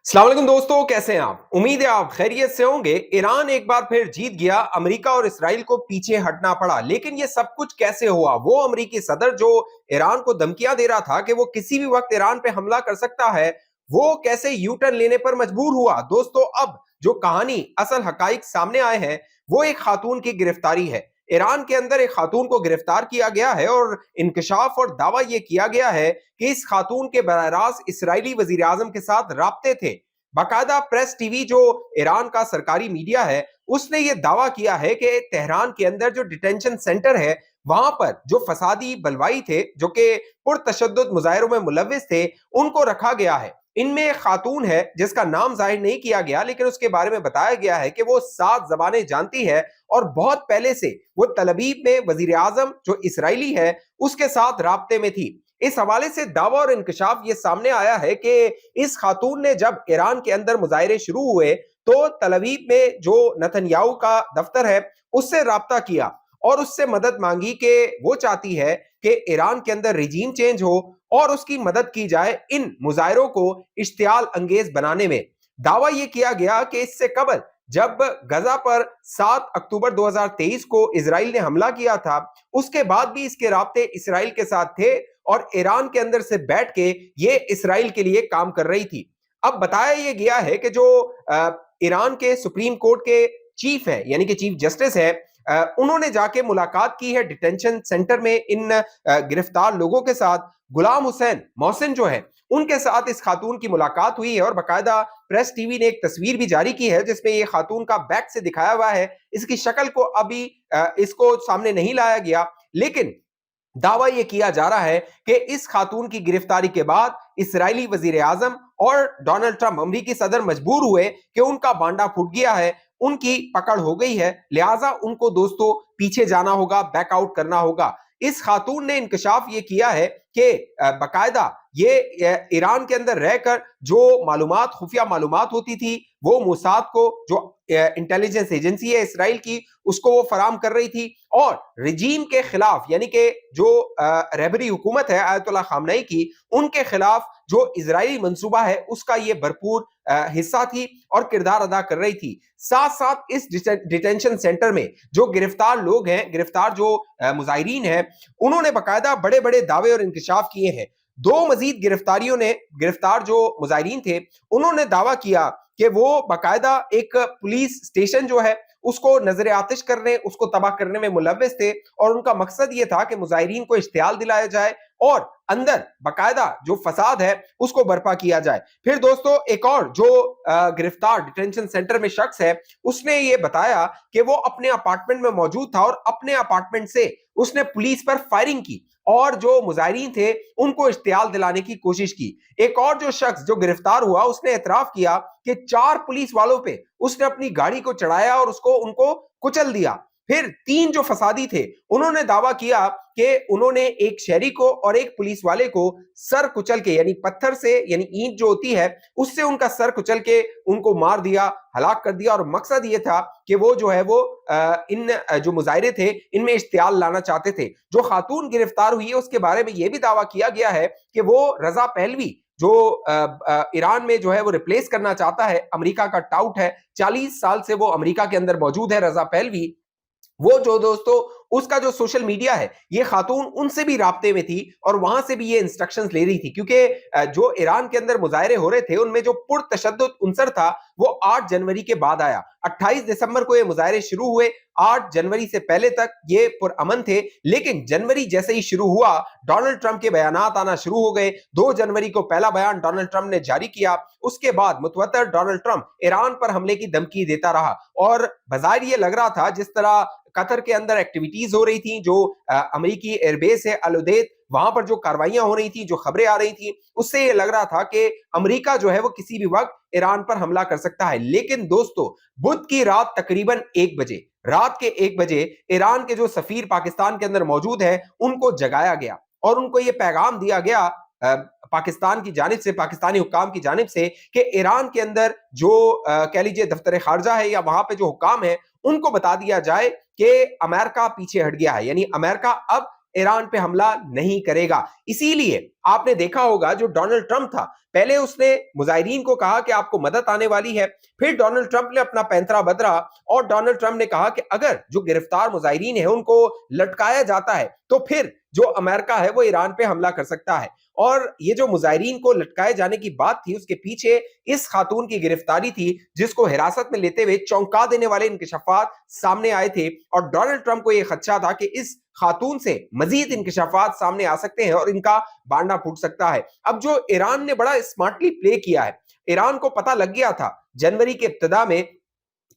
अस्सलाम वालेकुम दोस्तों, कैसे हैं आप? उम्मीद है आप खैरियत से होंगे। ईरान एक बार फिर जीत गया, अमेरिका और इसराइल को पीछे हटना पड़ा। लेकिन ये सब कुछ कैसे हुआ? वो अमेरिकी सदर जो ईरान को धमकियां दे रहा था कि वो किसी भी वक्त ईरान पे हमला कर सकता है, वो कैसे यू टर्न लेने पर मजबूर हुआ? दोस्तों, अब जो कहानी असल हकाइक सामने आए हैं, वो एक खातून की गिरफ्तारी है। ईरान के अंदर एक खातून को गिरफ्तार किया गया है और इंकशाफ और दावा यह किया गया है कि इस खातून के बराह रास्त इसराइली वजीर आजम के साथ राब्ते थे। बाकायदा प्रेस टीवी जो ईरान का सरकारी मीडिया है, उसने ये दावा किया है कि तेहरान के अंदर जो डिटेंशन सेंटर है, वहां पर जो फसादी बलवाई थे, जो कि पुरतशद्दुद मुजाहिरों में मुलविस थे, उनको रखा गया है। इनमें एक खातून है जिसका नाम जाहिर नहीं किया गया, लेकिन उसके बारे में बताया गया है कि वो 7 जबानें जानती है और बहुत पहले से वो तलबीब में वजीर आजम जो इसराइली है उसके साथ राब्ते में थी। इस हवाले से दावा और इंकशाफ ये सामने आया है कि इस खातून ने जब ईरान के अंदर मुजाहिरे शुरू हुए तो तलवीब में जो नतन्याहू का दफ्तर है उससे राब्ता किया और उससे मदद मांगी कि वो चाहती है कि ईरान के अंदर रिजीम चेंज हो और उसकी मदद की जाए इन मुजाहिरों को इश्तियाल अंगेज बनाने में। दावा यह किया गया कि इससे कबल जब गजा पर 7 अक्टूबर 2023 को इसराइल ने हमला किया था, उसके बाद भी इसके राब्ते इसराइल के साथ थे और ईरान के अंदर से बैठ के ये इसराइल के लिए काम कर रही थी। अब बताया यह गया है कि जो ईरान के सुप्रीम कोर्ट के चीफ है, यानी कि चीफ जस्टिस है, उन्होंने जाके मुलाकात की है डिटेंशन सेंटर में इन गिरफ्तार लोगों के साथ। गुलाम हुसैन मोहसिन जो है, उनके साथ इस खातून की मुलाकात हुई है और बाकायदा प्रेस टीवी ने एक तस्वीर भी जारी की है जिसमें ये खातून का बैक से दिखाया हुआ है। इसकी शक्ल को अभी इसको सामने नहीं लाया गया, लेकिन दावा यह किया जा रहा है कि इस खातून की गिरफ्तारी के बाद इसराइली वजीर आजम और डोनाल्ड ट्रंप अमरीकी सदर मजबूर हुए कि उनका बांडा फूट गया है, उनकी पकड़ हो गई है, लिहाजा उनको दोस्तों पीछे जाना होगा, बैकआउट करना होगा। इस खातून ने इंकशाफ ये किया है कि बाकायदा ये ईरान के अंदर रहकर जो मालूमात, खुफिया मालूमात होती थी, वो मोसाद को, जो इंटेलिजेंस एजेंसी है इसराइल की, उसको वो फराम कर रही थी और रिजीम के खिलाफ, यानी कि जो रहबरी हुकूमत है आयतुल्लाह खामनेई की, उनके खिलाफ जो इजरायली मंसूबा है उसका ये भरपूर हिस्सा थी और किरदार अदा कर रही थी। साथ साथ इस डिटेंशन सेंटर में जो गिरफ्तार लोग हैं, गिरफ्तार जो मुजाहिरीन हैं, उन्होंने बाकायदा बड़े बड़े दावे और इंकशाफ किए हैं। 2 मजीद गिरफ्तारियों ने, गिरफ्तार जो मुजाहिरीन थे, उन्होंने दावा किया कि वो बाकायदा एक पुलिस स्टेशन जो है उसको नजर आतिश करने, उसको तबाह करने में मुलव्विस थे और उनका मकसद ये था कि मुजाहिरीन को इश्तियाल दिलाया जाए और अंदर बाकायदा जो फसाद है उसको बर्पा किया जाए। फिर दोस्तों एक और जो गिरफ्तार डिटेंशन सेंटर में शख्स है, उसने ये बताया कि वो अपने अपार्टमेंट में मौजूद था और अपने अपार्टमेंट से उसने पुलिस पर फायरिंग की और जो मुजाहिरीन थे उनको इश्तियाल दिलाने की कोशिश की। एक और जो शख्स जो गिरफ्तार हुआ उसने एतराफ किया कि 4 पुलिस वालों पे उसने अपनी गाड़ी को चढ़ाया और उनको कुचल दिया। फिर 3 जो फसादी थे उन्होंने दावा किया कि उन्होंने एक शहरी को और एक पुलिस वाले को सर कुचल के, यानी पत्थर से, यानी ईंट जो होती है उससे उनका सर कुचल के उनको मार दिया, हलाक कर दिया और मकसद ये था कि वो जो है वो इन जो मुजाहिरे थे इनमें इश्तियाल लाना चाहते थे। जो खातून गिरफ्तार हुई है उसके बारे में यह भी दावा किया गया है कि वो रजा पहलवी जो ईरान में जो है वो रिप्लेस करना चाहता है, अमेरिका का टाउट है, 40 साल से वो अमेरिका के अंदर मौजूद है रजा पहलवी, वो जो दोस्तों उसका जो सोशल मीडिया है, ये खातून उनसे भी राब्ते में थी और वहां से भी ये इंस्ट्रक्शंस ले रही थी, क्योंकि जो ईरान के अंदर मुजाहिरे हो रहे थे उनमें जो पुरतशद्दुद उनसर था वो 8 जनवरी के बाद आया। 28 दिसंबर को ये मुजाहिरे शुरू हुए, 8 जनवरी से पहले तक ये पुरअमन थे, लेकिन जनवरी जैसे ही शुरू हुआ डोनाल्ड ट्रंप के बयानात आना शुरू हो गए। 2 जनवरी को पहला बयान डोनाल्ड ट्रंप ने जारी किया, उसके बाद मुतवत्तर डोनाल्ड ट्रंप ईरान पर हमले की धमकी देता रहा और बाज़ाहिर ये लग रहा था जिस तरह कतर के अंदर एक्टिविटीज हो रही थी, जो अमेरिकी एयरबेस है अल उदेद, वहां पर जो कार्रवाइयां हो रही थी, जो खबरें आ रही थी, उससे ये लग रहा था कि अमेरिका जो है वो किसी भी वक्त ईरान पर हमला कर सकता है। लेकिन दोस्तों बुध की रात तकरीबन 1 बजे, रात के 1 बजे ईरान के जो सफीर पाकिस्तान के अंदर मौजूद है उनको जगाया गया और उनको ये पैगाम दिया गया पाकिस्तान की जानिब से, पाकिस्तानी हुकाम की जानिब से, कि ईरान के अंदर जो कह लीजिए दफ्तर खारजा है या वहां पे जो हुकाम है उनको बता दिया जाए कि अमेरिका पीछे हट गया है, यानी अमेरिका अब ईरान पे हमला नहीं करेगा। इसीलिए आपने देखा होगा जो डोनाल्ड ट्रंप था, पहले उसने मुजाहिरीन को कहा कि आपको मदद आने वाली है, फिर डोनाल्ड ट्रंप ने अपना पैंतरा बदला और डोनाल्ड ट्रंप ने कहा कि अगर जो गिरफ्तार मुजाहिरीन है उनको लटकाया जाता है तो फिर जो अमेरिका है वो ईरान पे हमला कर सकता है। और ये जो मुजाहिरीन को लटकाए जाने की बात थी, उसके पीछे इस खातून की गिरफ्तारी थी जिसको हिरासत में लेते हुए चौंका देने वाले इंकशाफात सामने आए थे और डोनाल्ड ट्रंप को यह खदशा था कि इस खातून से मजीद इंकशाफात सामने आ सकते हैं और इनका बांडा फूट सकता है। अब जो ईरान ने बड़ा स्मार्टली प्ले किया है, ईरान को पता लग गया था जनवरी के इब्तिदा में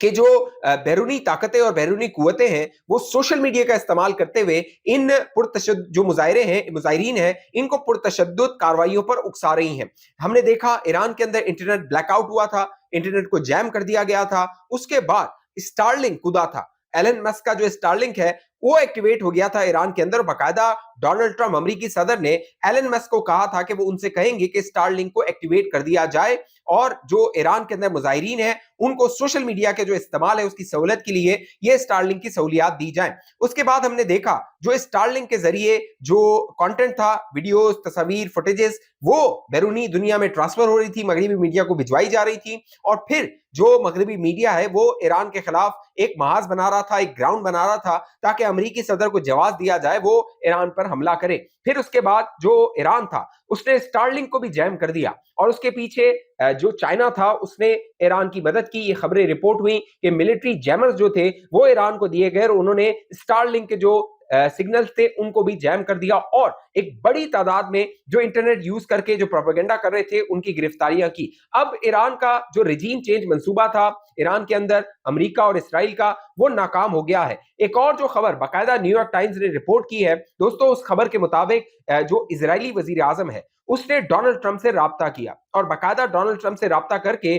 कि जो बैरूनी ताकतें और बैरूनी कुव्वतें हैं वो सोशल मीडिया का इस्तेमाल करते हुए इन जो मुजाहिरीन हैं इनको पुरतशद्दुद कार्रवाइयों पर उकसा रही हैं। हमने देखा ईरान के अंदर इंटरनेट ब्लैकआउट हुआ था, इंटरनेट को जैम कर दिया गया था, उसके बाद स्टारलिंक कूदा था, एलन मस्क का जो स्टारलिंक है वो एक्टिवेट हो गया था ईरान के अंदर। बाकायदा डोनाल्ड ट्रंप अमेरिकी सदर ने एलन मस्क को कहा था कि वो उनसे कहेंगे कि स्टारलिंक को एक्टिवेट कर दिया जाए और जो ईरान के अंदर मुजाहिरीन है उनको सोशल मीडिया के जो इस्तेमाल है उसकी सहूलत के लिए ये स्टारलिंक की सहूलियात दी जाए। उसके बाद हमने देखा जो स्टारलिंक के जरिए जो कंटेंट था, वीडियोस, तस्वीर, फुटेजेस, वो बैरूनी दुनिया में ट्रांसफर हो रही थी, मगरबी मीडिया को भिजवाई जा रही थी और फिर जो मगरबी मीडिया है वो ईरान के खिलाफ एक महाज बना रहा था, एक ग्राउंड बना रहा था ताकि अमेरिकी सदर को जवाब दिया जाए वो ईरान पर हमला करे। फिर उसके बाद जो ईरान था उसने स्टारलिंक को भी जैम कर दिया और उसके पीछे जो चाइना था उसने ईरान की मदद की। ये खबरें रिपोर्ट हुई कि मिलिट्री जैमर्स जो थे वो ईरान को दिए गए और उन्होंने स्टारलिंक के जो सिग्नल्स थे उनको भी जैम कर दिया और एक बड़ी तादाद में जो इंटरनेट यूज करके जो प्रोपेगेंडा कर रहे थे उनकी गिरफ्तारियां की। अब ईरान का जो रिजीम चेंज मंसूबा था ईरान के अंदर अमेरिका और इसराइल का, वो नाकाम हो गया है। एक और जो खबर बाकायदा न्यूयॉर्क टाइम्स ने रिपोर्ट की है दोस्तों, उस खबर के मुताबिक जो इजरायली वजीर आजम है उसने डोनाल्ड ट्रंप से राब्ता किया और बाकायदा डोनाल्ड ट्रंप से राब्ता करके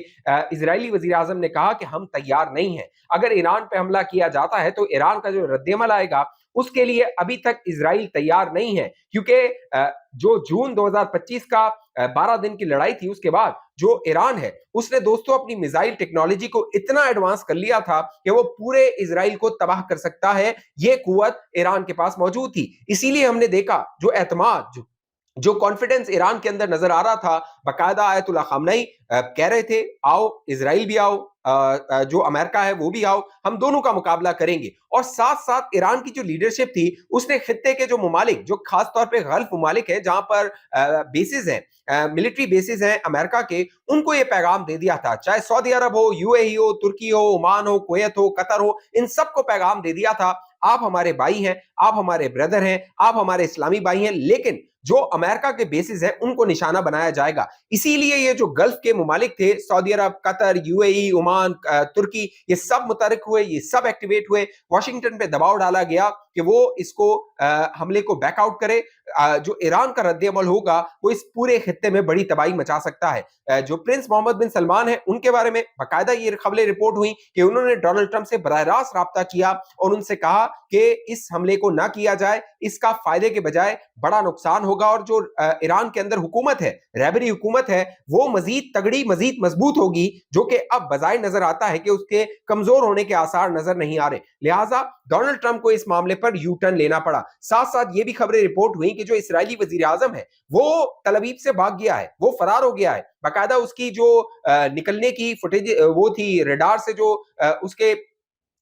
इजरायली वजीर आजम ने कहा कि हम तैयार नहीं हैं, अगर ईरान पे हमला किया जाता है तो ईरान का जो रद्देअमल आएगा उसके लिए अभी तक इजराइल तैयार नहीं है, क्योंकि जो जून 2025 का 12 दिन की लड़ाई थी उसके बाद जो ईरान है उसने दोस्तों अपनी मिसाइल टेक्नोलॉजी को इतना एडवांस कर लिया था कि वो पूरे इजराइल को तबाह कर सकता है, ये कुव्वत ईरान के पास मौजूद थी। इसीलिए हमने देखा जो एतमाद, जो कॉन्फिडेंस ईरान के अंदर नजर आ रहा था, बाकायदा आयतुल्लाह खामनेई कह रहे थे आओ इजराइल भी आओ, जो अमेरिका है वो भी आओ, हम दोनों का मुकाबला करेंगे। और साथ साथ ईरान की जो लीडरशिप थी उसने खित्ते के जो ममालिक, जो खास तौर पे गल्फ ममालिक है जहां पर बेसिस हैं, मिलिट्री बेसिस हैं अमेरिका के, उनको ये पैगाम दे दिया था, चाहे सऊदी अरब हो, यूएई हो, तुर्की हो, ओमान हो, कुवैत हो, कतर हो, इन सबको पैगाम दे दिया था आप हमारे भाई हैं, आप हमारे ब्रदर हैं, आप हमारे इस्लामी भाई हैं, लेकिन जो अमेरिका के बेसिस है उनको निशाना बनाया जाएगा। इसीलिए ये जो गल्फ के मुमालिक थे, सऊदी अरब, कतर, यूएई, ओमान, तुर्की, ये सब मुतहरिक हुए, ये सब एक्टिवेट हुए। वाशिंगटन पे दबाव डाला गया कि वो इसको हमले को बैकआउट करे। जो ईरान का रद्द-ए-अमल होगा वो इस पूरे खित्ते में बड़ी तबाही मचा सकता है। जो प्रिंस मोहम्मद बिन सलमान है उनके बारे में बाकायदा ये खबरें रिपोर्ट हुई कि उन्होंने डोनाल्ड ट्रंप से बराह रास्त राब्ता किया और उनसे कहा कि इस हमले को ना किया जाए, इसका फायदे के बजाय बड़ा नुकसान होगा और जो ईरान के अंदर हुकूमत है, रहबरी हुकूमत है, वो मजीद तगड़ी, मजीद मजबूत होगी, जो कि अब बजाय नजर आता है कि उसके कमजोर होने के आसार नजर नहीं आ रहे। लिहाजा डोनाल्ड ट्रंप को इस मामले पर यू टर्न लेना पड़ा। साथ साथ ये भी खबरें रिपोर्ट हुई कि जो इस्राएली वजीर आजम है वो तल अवीव से भाग गया है, वो फरार हो गया है। बाकायदा उसकी जो निकलने की फुटेज वो थी, रडार से जो उसके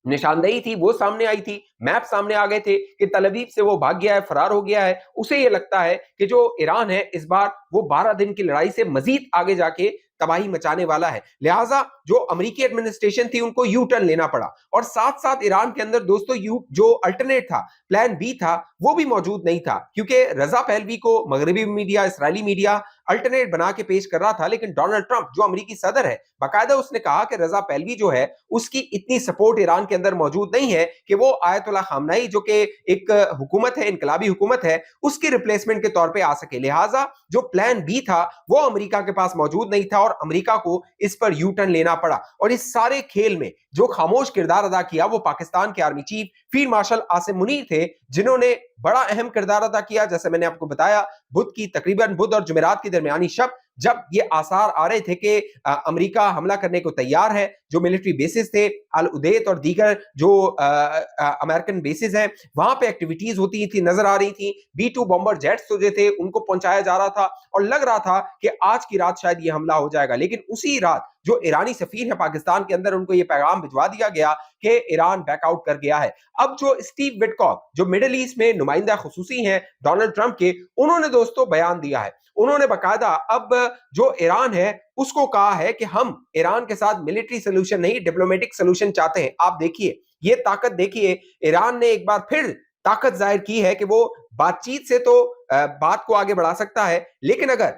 निशानदेही थी वो सामने आई थी, मैप सामने आ गए थे कि तल अवीव से वो भाग गया है, फरार हो गया है। उसे ये लगता है कि जो ईरान है इस बार वो 12 दिन की लड़ाई से मजीद आगे जाके तबाही मचाने वाला है। लिहाजा जो अमेरिकी एडमिनिस्ट्रेशन थी उनको यू टर्न लेना पड़ा और साथ साथ ईरान के अंदर दोस्तों जो अल्टरनेट था, प्लान बी था, वो भी मौजूद नहीं था, क्योंकि रजा पहलवी को मगरबी मीडिया, इसराइली मीडिया अल्टरनेट बना के पेश कर रहा था, लेकिन डोनाल्ड ट्रंप जो अमेरिकी सदर है बाकायदा उसने कहा कि रजा पहलवी जो है उसकी इतनी सपोर्ट ईरान के अंदर मौजूद नहीं है कि वो आयतुल्लाह खामनेई जो कि एक हुकूमत है, इनकलाबी हुकूमत है, उसकी रिप्लेसमेंट के तौर पे आ सके। लिहाजा जो प्लान बी था वो अमेरिका के पास मौजूद नहीं था और अमेरिका को इस पर यू टर्न लेना पड़ा। और इस सारे खेल में जो खामोश किरदार अदा किया वो पाकिस्तान के army chief field marshal Asim Munir थे, जिन्होंने बड़ा अहम किरदार अदा किया। जैसे मैंने आपको बताया, बुध और जुमेरात की दरमियानी शब जब ये आसार आ रहे थे कि अमेरिका हमला करने को तैयार है, जो मिलिट्री बेसिस थे अल उदैत और दीगर जो अमेरिकन बेसिस हैं वहां पे एक्टिविटीज होती थी, नजर आ रही थी। B-2 बॉम्बर जेट्स जो थे उनको पहुंचाया जा रहा था और लग रहा था कि आज की रात शायद ये हमला हो जाएगा, लेकिन उसी रात जो ईरानी सफीर है पाकिस्तान के अंदर, उनको ये पैगाम भिजवा दिया गया कि ईरान बैकआउट कर गया है। अब जो स्टीव विटकॉक जो मिडिल ईस्ट में नुमाइंदा खुसूसी हैं डोनाल्ड ट्रंप के, उन्होंने दोस्तों बयान दिया है। उन्होंने बकायदा अब जो ईरान है उसको कहा है कि हम ईरान के साथ मिलिट्री सोल्यूशन नहीं, डिप्लोमेटिक सोल्यूशन चाहते हैं। आप देखिए ये ताकत, देखिए ईरान ने एक बार फिर ताकत जाहिर की है कि वो बातचीत से तो बात को आगे बढ़ा सकता है, लेकिन अगर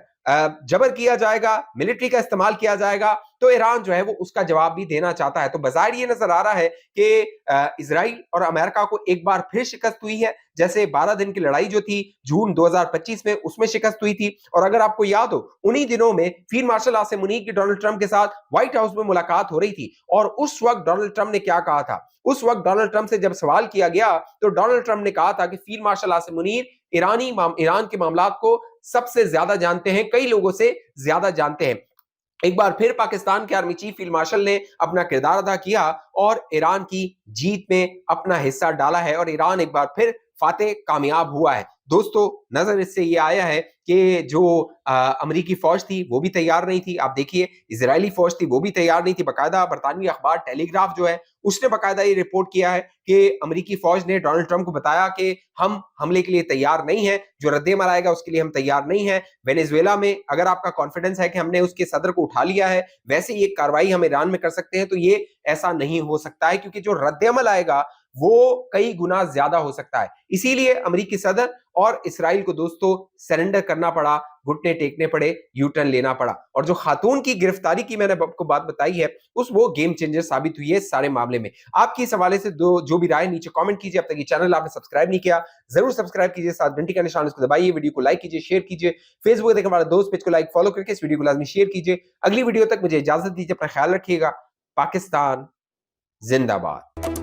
जबर किया जाएगा, मिलिट्री का इस्तेमाल किया जाएगा, तो ईरान जो है वो उसका जवाब भी देना चाहता है। तो बज़ाहिर ये नजर आ रहा है कि इजराइल और अमेरिका को एक बार फिर शिकस्त हुई है, जैसे 12 दिन की लड़ाई जो थी जून 2025 में, उसमें शिकस्त हुई थी। और अगर आपको याद हो, उन्हीं दिनों में फील्ड मार्शल आसिम मुनीर की डोनाल्ड ट्रंप के साथ व्हाइट हाउस में मुलाकात हो रही थी, और उस वक्त डोनाल्ड ट्रंप ने क्या कहा था? उस वक्त डोनाल्ड ट्रंप से जब सवाल किया गया तो डोनाल्ड ट्रंप ने कहा था कि field marshal Asim Munir Iran के मामलात को सबसे ज्यादा जानते हैं, कई लोगों से ज्यादा जानते हैं। एक बार फिर पाकिस्तान के आर्मी चीफ फील्ड मार्शल ने अपना किरदार अदा किया और ईरान की जीत में अपना हिस्सा डाला है, और ईरान एक बार फिर फातेह कामयाब हुआ है। दोस्तों, नजर इससे ये आया है कि जो अमरीकी फौज थी वो भी तैयार नहीं थी। आप देखिए इजरायली फौज थी वो भी तैयार नहीं थी। बाकायदा बरतानवी अखबार टेलीग्राफ जो है उसने बाकायदा ये रिपोर्ट किया है कि अमरीकी फौज ने डोनाल्ड ट्रंप को बताया कि हम हमले के लिए तैयार नहीं हैं, जो रद्देमल आएगा उसके लिए हम तैयार नहीं हैं। वेनेजुएला में अगर आपका कॉन्फिडेंस है कि हमने उसके सदर को उठा लिया है, वैसे ही एक कार्रवाई हम ईरान में कर सकते हैं, तो ये ऐसा नहीं हो सकता है, क्योंकि जो रद्देमल आएगा वो कई गुना ज्यादा हो सकता है। इसीलिए अमेरिकी सदर और इसराइल को दोस्तों सरेंडर करना पड़ा, घुटने टेकने पड़े, यू टर्न लेना पड़ा। और जो खातून की गिरफ्तारी की मैंने आपको बात बताई है, वो गेम चेंजर साबित हुई है इस सारे मामले में। आपकी इस हवाले से जो भी राय, नीचे कमेंट कीजिए। अब तक ये चैनल आपने सब्सक्राइब नहीं किया, जरूर सब्सक्राइब कीजिए, साथ घंटी का निशान उसको दबाइए, वीडियो को लाइक कीजिए, शेयर कीजिए, फेसबुक देखने वाले दोस्त पेज को लाइक फॉलो करके इस वीडियो को लाजमी शेयर कीजिए। अगली वीडियो तक मुझे इजाजत दीजिए, अपना ख्याल रखिएगा। पाकिस्तान जिंदाबाद।